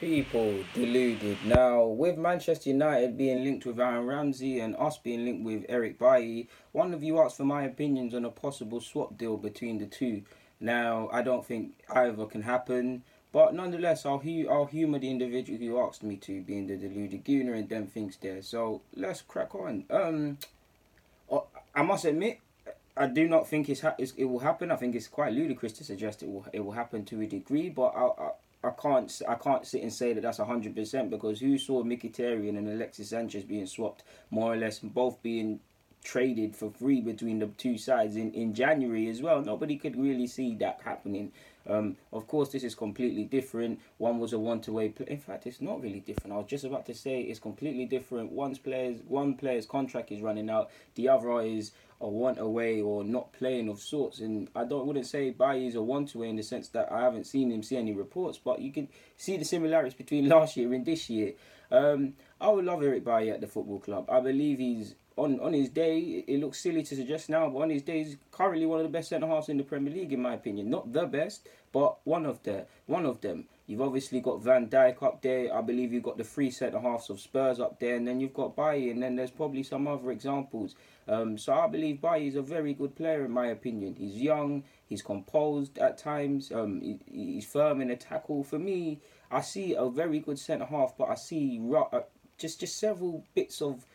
People deluded. Now, with Manchester United being linked with Aaron Ramsey and us being linked with Eric Bailly, one of you asked for my opinions on a possible swap deal between the two. Now, I don't think either can happen, but nonetheless, I'll humour the individual who asked me to, being the deluded gooner and them things there. So let's crack on. I must admit, I do not think it will happen. I think it's quite ludicrous to suggest it will happen to a degree, but I can't sit and say that that's 100% because who saw Mkhitaryan and Alexis Sanchez being swapped more or less, both being traded for free between the two sides in January as well. Nobody could really see that happening. Of course, this is completely different. One was a one-to-way play. In fact, it's not really different. I was just about to say it's completely different. One player's contract is running out. The other is a one-away or not playing of sorts. And wouldn't say Bailly is a one-to-way in the sense that I haven't seen him see any reports, but you can see the similarities between last year and this year. I would love Eric Bailly at the football club. I believe he's on his day. It looks silly to suggest now, but on his day, he's currently one of the best centre halves in the Premier League, in my opinion. Not the best, but one of them. You've obviously got Van Dijk up there. I believe you've got the three centre halves of Spurs up there, and then you've got Bailly, and then there's probably some other examples. So I believe Bailly is a very good player, in my opinion. He's young, he's composed at times, he's firm in a tackle. For me, I see a very good centre half, but I see just several bits of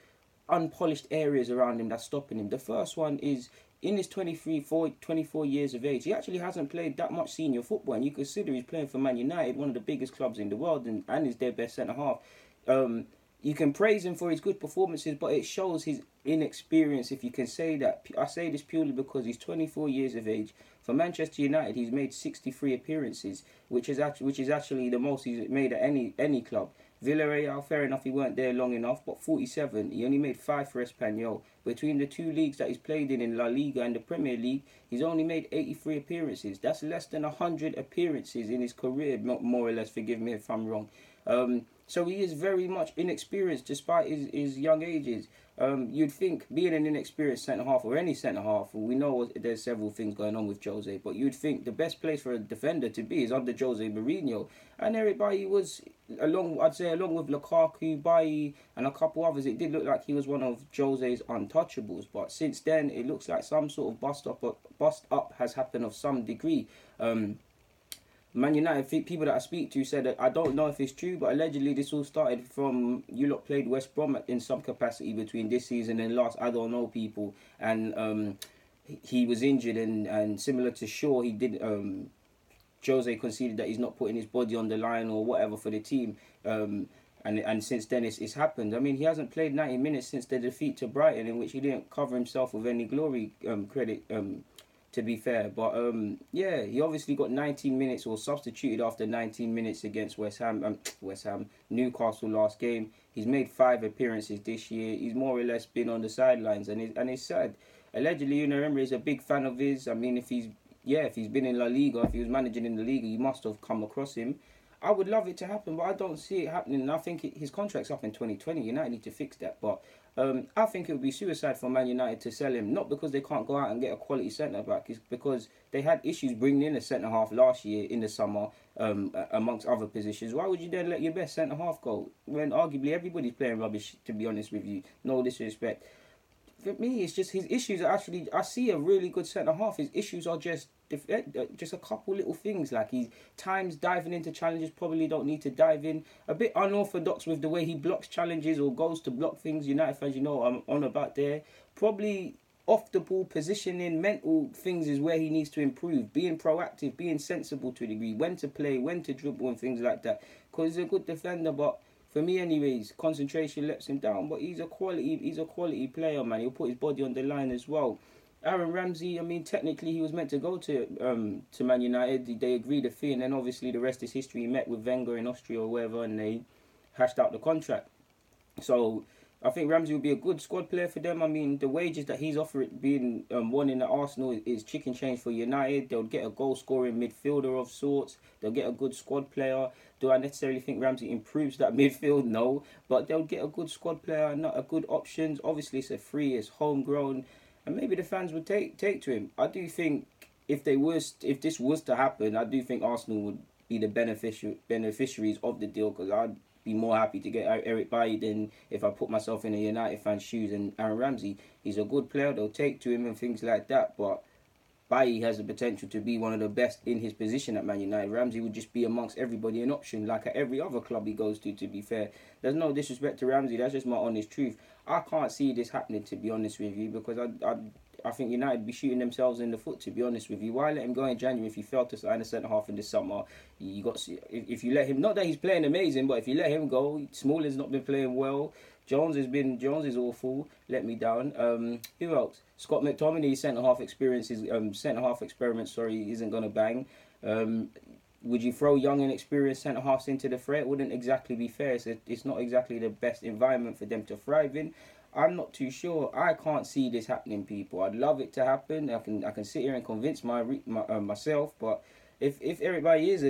unpolished areas around him that's stopping him. The first one is in his 24 years of age, he actually hasn't played that much senior football, and you consider he's playing for Man United, one of the biggest clubs in the world, and is their best centre half. You can praise him for his good performances, but it shows his inexperience, if you can say that. I say this purely because he's 24 years of age. For Manchester United, he's made 63 appearances, which is actually the most he's made at any club. Villarreal, fair enough, he weren't there long enough, but 47. He only made 5 for Espanyol. Between the two leagues that he's played in La Liga and the Premier League, he's only made 83 appearances. That's less than 100 appearances in his career, more or less. Forgive me if I'm wrong. So he is very much inexperienced despite his young ages. You'd think being an inexperienced centre-half or any centre-half, we know there's several things going on with Jose, but you'd think the best place for a defender to be is under Jose Mourinho. And Eric Bailly was, along with Lukaku, Bailly and a couple others, it did look like he was one of Jose's untouchables. But since then, it looks like some sort of bust up has happened of some degree. Man United people that I speak to said that I don't know if it's true, but allegedly this all started from you lot played West Brom in some capacity between this season and last. I don't know, people, and he was injured and similar to Shaw, he did. Jose conceded that he's not putting his body on the line or whatever for the team. And since then it's happened. I mean, he hasn't played 90 minutes since the defeat to Brighton, in which he didn't cover himself with any glory credit. To be fair, but yeah, he obviously got 19 minutes or substituted after 19 minutes against West Ham, Newcastle last game. He's made 5 appearances this year. He's more or less been on the sidelines, and it's sad. Allegedly, Unai Emery is a big fan of his. I mean, if he's been in La Liga, if he was managing in the Liga, you must have come across him. I would love it to happen, but I don't see it happening. And I think his contract's up in 2020. United need to fix that. But I think it would be suicide for Man United to sell him. Not because they can't go out and get a quality centre back. It's because they had issues bringing in a centre half last year in the summer, amongst other positions. Why would you then let your best centre half go when arguably everybody's playing rubbish? To be honest with you, no disrespect. For me, it's just his issues are actually. I see a really good centre half. His issues are just a couple little things, like he times diving into challenges probably don't need to dive in. A bit unorthodox with the way he blocks challenges or goes to block things. United fans, you know what I'm on about there. Probably off the ball positioning, mental things is where he needs to improve. Being proactive, being sensible to a degree, when to play, when to dribble and things like that. Because he's a good defender, but for me anyways, concentration lets him down. But he's a quality player, man. He'll put his body on the line as well. Aaron Ramsey, I mean, technically he was meant to go to Man United. They agreed a fee, and then obviously the rest is history. He met with Wenger in Austria or wherever, and they hashed out the contract. So I think Ramsey would be a good squad player for them. I mean, the wages that he's offered, being one in the Arsenal, is chicken change for United. They'll get a goal-scoring midfielder of sorts. They'll get a good squad player. Do I necessarily think Ramsey improves that midfield? No. But they'll get a good squad player, not a good options. Obviously, it's a free, it's homegrown. And maybe the fans would take to him. I do think if this was to happen, I do think Arsenal would be the beneficiaries of the deal, because I'd be more happy to get Eric Bailly than if I put myself in a United fan's shoes. And Aaron Ramsey, he's a good player, they'll take to him and things like that, but Bailly has the potential to be one of the best in his position at Man United. Ramsey would just be amongst everybody an option, like at every other club he goes to be fair. There's no disrespect to Ramsey, that's just my honest truth. I can't see this happening, to be honest with you, because I think United be shooting themselves in the foot, to be honest with you. Why let him go in January if he failed to sign a centre-half in the summer? You got if you let him, not that he's playing amazing, but if you let him go, Smalling's not been playing well. Jones is awful, let me down. Who else? Scott McTominay's centre-half experiment, isn't going to bang. Would you throw young and experienced centre-halves into the fray? It wouldn't exactly be fair. It's not exactly the best environment for them to thrive in. I'm not too sure. I can't see this happening, people. I'd love it to happen. I can sit here and convince myself, but if everybody is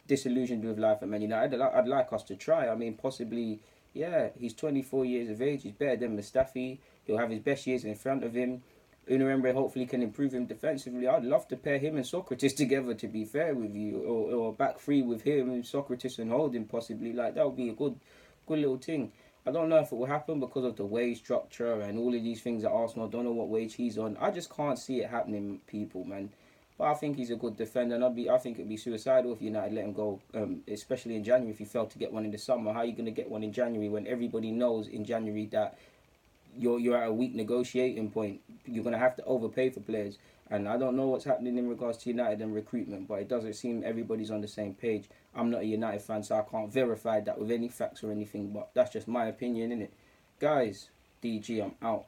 disillusioned with life at Man United, I'd like us to try. I mean, possibly, yeah, he's 24 years of age. He's better than Mustafi. He'll have his best years in front of him. Unai hopefully can improve him defensively. I'd love to pair him and Socrates together, to be fair with you, or back three with him and Socrates and Holding possibly. Like, that would be a good little thing. I don't know if it will happen because of the wage structure and all of these things at Arsenal. I don't know what wage he's on. I just can't see it happening, people, man. But I think he's a good defender, and I think it'd be suicidal if United let him go, especially in January if he failed to get one in the summer. How are you going to get one in January when everybody knows in January that you're at a weak negotiating point? You're going to have to overpay for players. And I don't know what's happening in regards to United and recruitment, but it doesn't seem everybody's on the same page. I'm not a United fan, so I can't verify that with any facts or anything, but that's just my opinion, innit? Guys, DG, I'm out.